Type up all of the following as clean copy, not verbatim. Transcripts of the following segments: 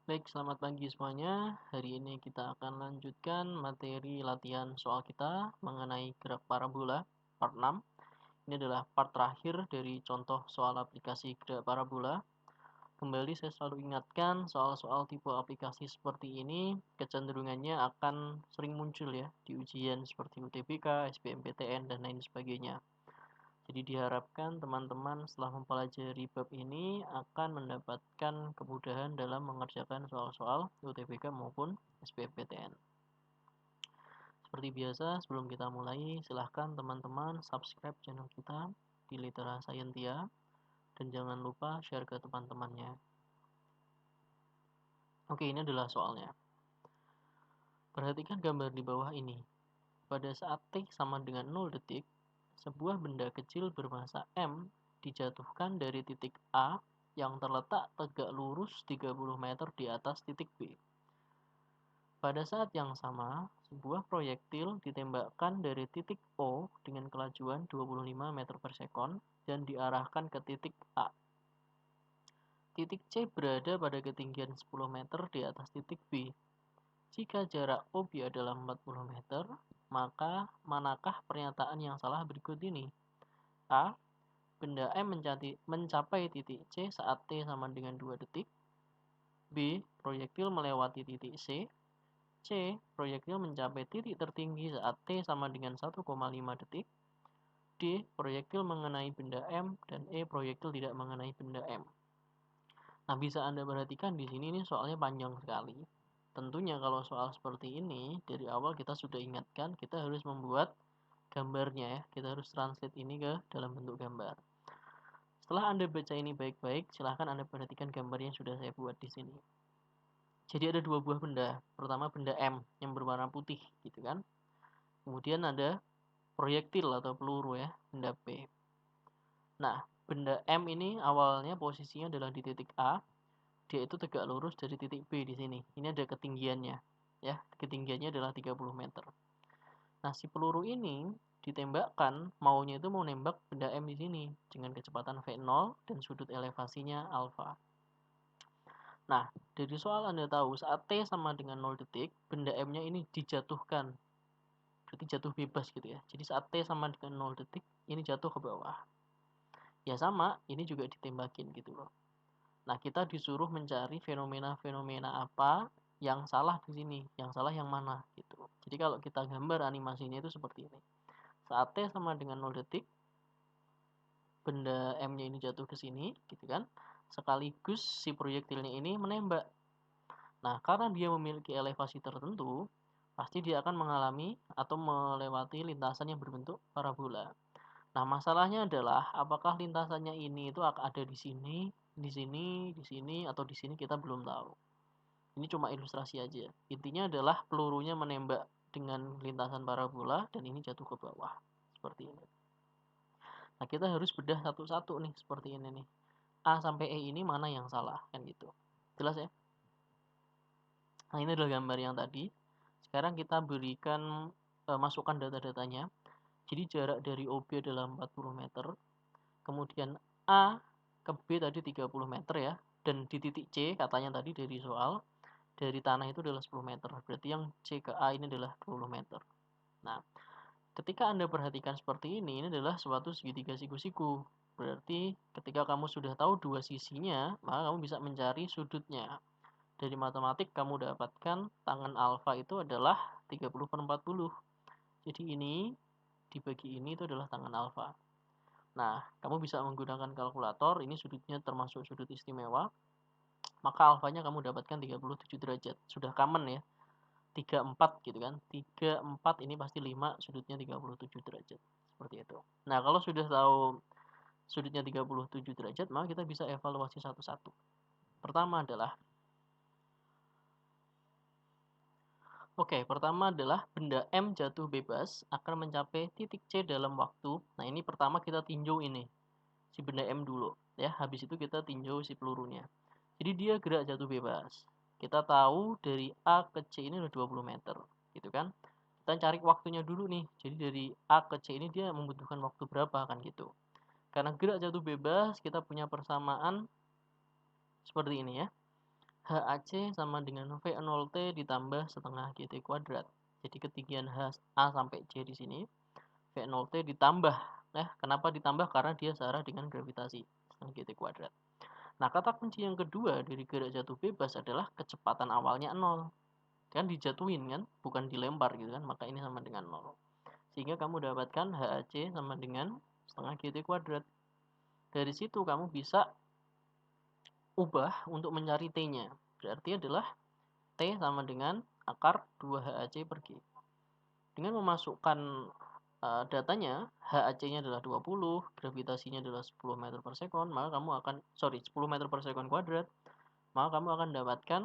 Baik, selamat pagi semuanya. Hari ini kita akan lanjutkan materi latihan soal kita mengenai gerak parabola, part 6. Ini adalah part terakhir dari contoh soal aplikasi gerak parabola. Kembali saya selalu ingatkan, soal-soal tipe aplikasi seperti ini kecenderungannya akan sering muncul ya di ujian seperti UTBK, SBMPTN, dan lain sebagainya. Jadi diharapkan teman-teman setelah mempelajari bab ini akan mendapatkan kemudahan dalam mengerjakan soal-soal UTBK maupun SBMPTN. Seperti biasa, sebelum kita mulai, silahkan teman-teman subscribe channel kita di Litera Scientia dan jangan lupa share ke teman-temannya. Oke, ini adalah soalnya. Perhatikan gambar di bawah ini. Pada saat T sama dengan 0 detik, sebuah benda kecil bermassa M dijatuhkan dari titik A yang terletak tegak lurus 30 meter di atas titik B. Pada saat yang sama, sebuah proyektil ditembakkan dari titik O dengan kelajuan 25 meter per sekon dan diarahkan ke titik A. Titik C berada pada ketinggian 10 meter di atas titik B. Jika jarak OB adalah 40 meter, maka manakah pernyataan yang salah berikut ini? A. Benda M mencapai titik C saat T sama dengan 2 detik. B. Proyektil melewati titik C. C. Proyektil mencapai titik tertinggi saat T sama dengan 1,5 detik. D. Proyektil mengenai benda M. Dan E. Proyektil tidak mengenai benda M. Nah, bisa Anda perhatikan di sini ini soalnya panjang sekali. Tentunya kalau soal seperti ini, dari awal kita sudah ingatkan, kita harus membuat gambarnya ya. Kita harus translate ini ke dalam bentuk gambar. Setelah Anda baca ini baik-baik, silahkan Anda perhatikan gambar yang sudah saya buat di sini. Jadi ada dua buah benda. Pertama benda M yang berwarna putih, gitu kan. Kemudian ada proyektil atau peluru ya, benda P. Nah, benda M ini awalnya posisinya adalah di titik A. Dia itu tegak lurus dari titik B di sini. Ini ada ketinggiannya. Ya, ketinggiannya adalah 30 meter. Nah, si peluru ini ditembakkan, maunya itu mau nembak benda M di sini dengan kecepatan V0 dan sudut elevasinya alfa. Nah, dari soal Anda tahu saat T sama dengan 0 detik, benda M-nya ini dijatuhkan. Berarti jatuh bebas gitu ya. Jadi saat T sama dengan 0 detik, ini jatuh ke bawah. Ya sama, ini juga ditembakin gitu loh. Nah, kita disuruh mencari fenomena-fenomena apa yang salah di sini, yang salah yang mana gitu. Jadi kalau kita gambar animasinya itu seperti ini. Saat T sama dengan 0 detik, benda M-nya ini jatuh ke sini, gitu kan. Sekaligus si proyektilnya ini menembak. Nah, karena dia memiliki elevasi tertentu, pasti dia akan mengalami atau melewati lintasan yang berbentuk parabola. Nah, masalahnya adalah apakah lintasannya ini itu akan ada di sini, di sini, di sini, atau di sini kita belum tahu. Ini cuma ilustrasi aja. Intinya adalah pelurunya menembak dengan lintasan parabola dan ini jatuh ke bawah. Seperti ini. Nah, kita harus bedah satu-satu nih, seperti ini nih. A sampai E ini mana yang salah, kan gitu. Jelas ya? Nah, ini adalah gambar yang tadi. Sekarang kita berikan masukkan data-datanya. Jadi jarak dari OB adalah 40 meter. Kemudian A ke B tadi 30 meter ya. Dan di titik C katanya tadi dari soal, dari tanah itu adalah 10 meter. Berarti yang C ke A ini adalah 20 meter. Nah, ketika Anda perhatikan seperti ini adalah suatu segitiga siku-siku. Berarti ketika kamu sudah tahu dua sisinya, maka kamu bisa mencari sudutnya. Dari matematik kamu dapatkan tangan alfa itu adalah 30/40. Jadi ini dibagi ini itu adalah tangan alfa. Nah, kamu bisa menggunakan kalkulator, ini sudutnya termasuk sudut istimewa. Maka alfanya kamu dapatkan 37 derajat. Sudah common ya. 34 gitu kan. 34 ini pasti 5, sudutnya 37 derajat. Seperti itu. Nah, kalau sudah tahu sudutnya 37 derajat, maka kita bisa evaluasi satu-satu. Pertama adalah pertama adalah benda M jatuh bebas akan mencapai titik C dalam waktu. Nah, ini pertama kita tinjau ini. Si benda M dulu, ya. Habis itu kita tinjau si pelurunya. Jadi dia gerak jatuh bebas. Kita tahu dari A ke C ini udah 20 meter, gitu kan. Kita cari waktunya dulu nih. Jadi dari A ke C ini dia membutuhkan waktu berapa kan gitu. Karena gerak jatuh bebas, kita punya persamaan seperti ini ya. HAC sama dengan V0T ditambah setengah GT kuadrat. Jadi ketinggian H A sampai C di sini, V0T ditambah. Kenapa ditambah? Karena dia searah dengan gravitasi, setengah GT kuadrat. Nah, kata kunci yang kedua dari gerak jatuh bebas adalah kecepatan awalnya 0. Kan dijatuhin kan, bukan dilempar gitu kan, maka ini sama dengan 0. Sehingga kamu dapatkan HAC sama dengan setengah GT kuadrat. Dari situ kamu bisa ubah untuk mencari T-nya. Berarti adalah T sama dengan akar 2HAC per G. Dengan memasukkan datanya, HAC-nya adalah 20, gravitasinya adalah 10 meter per sekon, maka kamu akan, 10 meter per sekon kuadrat, maka kamu akan dapatkan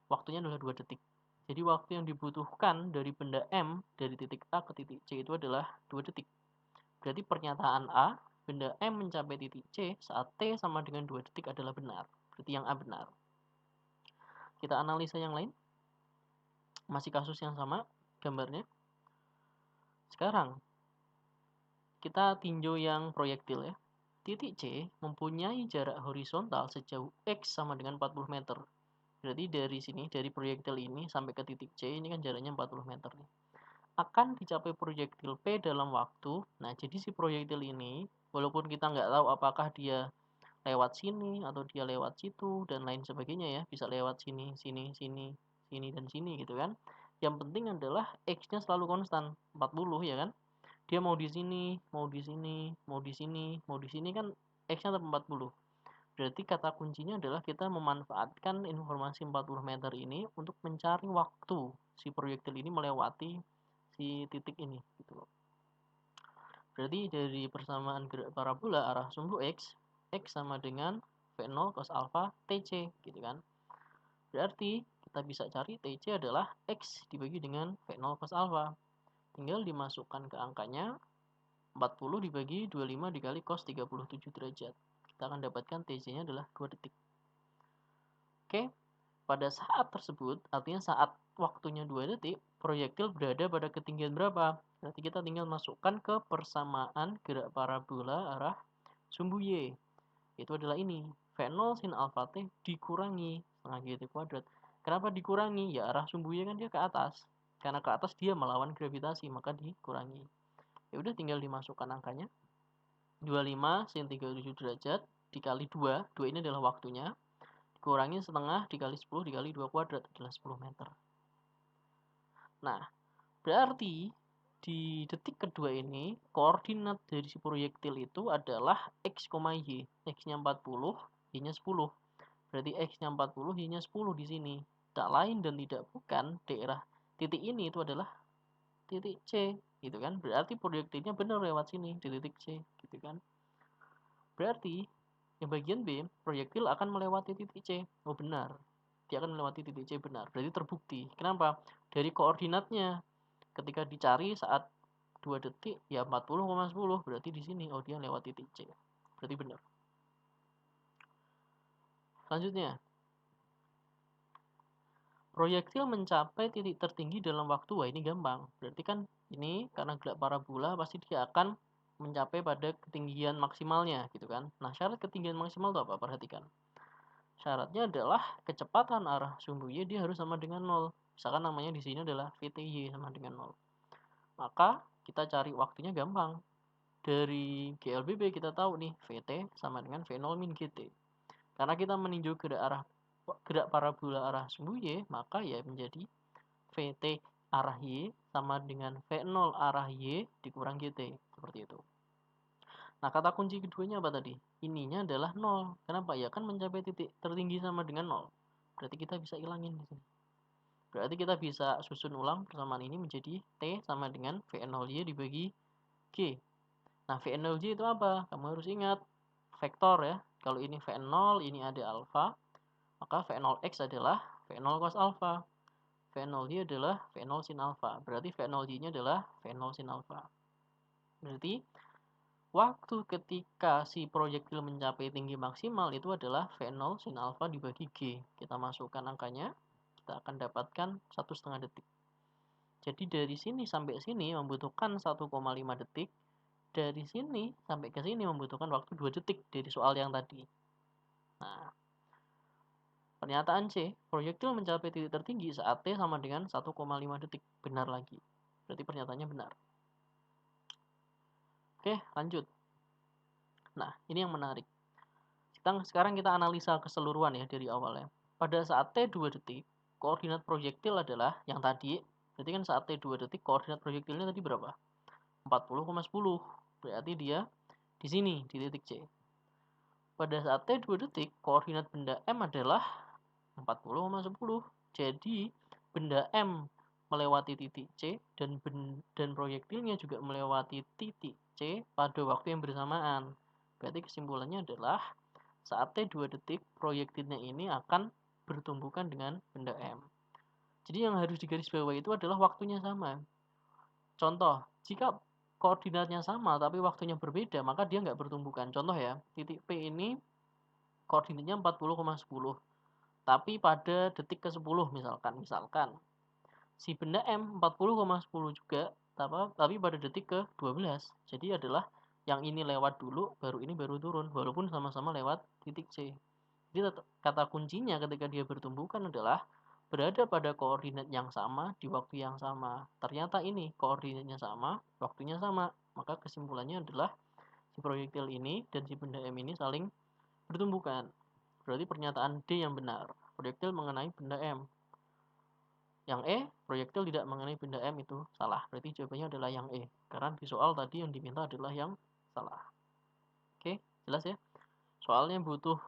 waktunya adalah 2 detik. Jadi waktu yang dibutuhkan dari benda M dari titik A ke titik C itu adalah 2 detik. Berarti pernyataan A, benda M mencapai titik C saat T sama dengan 2 detik adalah benar. Berarti yang A benar. Kita analisa yang lain. Masih kasus yang sama gambarnya. Sekarang kita tinjau yang proyektil ya. Titik C mempunyai jarak horizontal sejauh X sama dengan 40 meter. Berarti dari sini, dari proyektil ini sampai ke titik C ini kan jaraknya 40 meter nih. Akan dicapai proyektil P dalam waktu. Nah, jadi si proyektil ini, walaupun kita nggak tahu apakah dia lewat sini atau dia lewat situ dan lain sebagainya ya, bisa lewat sini, sini, sini, sini dan sini gitu kan. Yang penting adalah X-nya selalu konstan, 40 ya kan. Dia mau di sini, mau di sini, mau di sini, mau di sini kan X-nya tetap 40. Berarti kata kuncinya adalah kita memanfaatkan informasi 40 meter ini untuk mencari waktu si proyektil ini melewati si titik ini gitu loh. Berarti dari persamaan gerak parabola arah sumbu X sama dengan V0 cos alpha TC gitu kan. Berarti kita bisa cari TC adalah X dibagi dengan V0 cos alpha. Tinggal dimasukkan ke angkanya, 40 dibagi 25 dikali cos 37 derajat. Kita akan dapatkan TC-nya adalah 2 detik. Oke, pada saat tersebut, artinya saat waktunya 2 detik, proyektil berada pada ketinggian berapa? Berarti kita tinggal masukkan ke persamaan gerak parabola arah sumbu Y. Itu adalah ini, V0 sin alpha T dikurangi setengah GT kuadrat. Kenapa dikurangi? Ya arah sumbu Y kan dia ke atas. Karena ke atas dia melawan gravitasi, maka dikurangi. Ya udah tinggal dimasukkan angkanya. 25 sin 37 derajat dikali 2. 2 ini adalah waktunya. Dikurangi setengah dikali 10 dikali 2 kuadrat adalah 10 meter. Nah, berarti di detik kedua ini koordinat dari si proyektil itu adalah X, Y. X-nya 40, Y-nya 10. Berarti X-nya 40, Y-nya 10 di sini. Tak lain dan tidak bukan daerah titik ini itu adalah titik C gitu kan. Berarti proyektilnya benar lewat sini di titik C gitu kan. Berarti yang bagian B, proyektil akan melewati titik C. Oh benar, dia akan melewati titik C benar. Berarti terbukti. Kenapa? Dari koordinatnya ketika dicari saat 2 detik ya 40,10 berarti di sini oh dia lewat titik C. Berarti benar. Selanjutnya, proyektil mencapai titik tertinggi dalam waktu. Wah, ini gampang. Berarti kan ini karena gerak parabola pasti dia akan mencapai pada ketinggian maksimalnya gitu kan. Nah, syarat ketinggian maksimal itu apa? Perhatikan. Syaratnya adalah kecepatan arah sumbu Y dia harus sama dengan 0. Misalkan namanya di sini adalah VTY sama dengan 0. Maka kita cari waktunya gampang. Dari GLBB kita tahu nih VT sama dengan V0 min GT. Karena kita meninjau gerak parabola arah sumbu Y, maka ya menjadi VT arah Y sama dengan V0 arah Y dikurang GT. Seperti itu. Nah, kata kunci keduanya apa tadi? Ininya adalah 0. Kenapa? Ya kan mencapai titik tertinggi sama dengan 0. Berarti kita bisa hilangin di sini. Berarti kita bisa susun ulang persamaan ini menjadi T sama dengan V0Y dibagi G. Nah, V0Y itu apa? Kamu harus ingat vektor ya. Kalau ini V0, ini ada alfa, maka V0X adalah V0 cos alfa. V0Y adalah V0 sin alfa. Berarti V0Y-nya adalah V0 sin alfa. Berarti waktu ketika si proyektil mencapai tinggi maksimal itu adalah V0 sin alfa dibagi G. Kita masukkan angkanya, kita akan dapatkan 1,5 detik. Jadi dari sini sampai sini membutuhkan 1,5 detik. Dari sini sampai ke sini membutuhkan waktu 2 detik dari soal yang tadi. Nah, Pernyataan C, proyektil mencapai titik tertinggi saat T sama dengan 1,5 detik. Benar lagi. Berarti pernyataannya benar. Oke, lanjut. Nah, ini yang menarik. Sekarang kita analisa keseluruhan ya dari awal ya. Pada saat T 2 detik, koordinat proyektil adalah yang tadi. Berarti kan saat T 2 detik, koordinat proyektilnya tadi berapa? 40,10. Berarti dia di sini, di titik C. Pada saat T 2 detik, koordinat benda M adalah 40,10. Jadi, benda M melewati titik C dan proyektilnya juga melewati titik C pada waktu yang bersamaan. Berarti kesimpulannya adalah saat T 2 detik, proyektilnya ini akan bertumbukan dengan benda M. Jadi yang harus digarisbawahi itu adalah waktunya sama. Contoh, jika koordinatnya sama tapi waktunya berbeda, maka dia nggak bertumbukan. Contoh ya, titik P ini koordinatnya 40,10. Tapi pada detik ke-10 misalkan. Si benda M 40,10 juga, tapi pada detik ke-12. Jadi adalah yang ini lewat dulu, ini baru turun, walaupun sama-sama lewat titik C. Jadi kata kuncinya ketika dia bertumbukan adalah berada pada koordinat yang sama di waktu yang sama. Ternyata ini koordinatnya sama, waktunya sama. Maka kesimpulannya adalah si proyektil ini dan si benda M ini saling bertumbukan. Berarti pernyataan D yang benar. Proyektil mengenai benda M. Yang E, proyektil tidak mengenai benda M itu salah. Berarti jawabannya adalah yang E. Karena di soal tadi yang diminta adalah yang salah. Oke, jelas ya? Soalnya butuh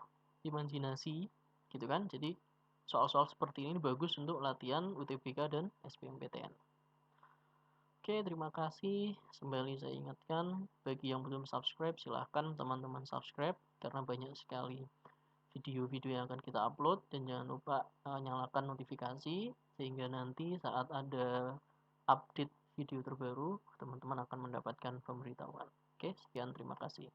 imajinasi gitu kan. Jadi soal-soal seperti ini bagus untuk latihan UTBK dan SBMPTN. Oke, terima kasih. Kembali saya ingatkan, bagi yang belum subscribe, silahkan teman-teman subscribe karena banyak sekali video-video yang akan kita upload, dan jangan lupa nyalakan notifikasi sehingga nanti saat ada update video terbaru teman-teman akan mendapatkan pemberitahuan. Oke, sekian, terima kasih.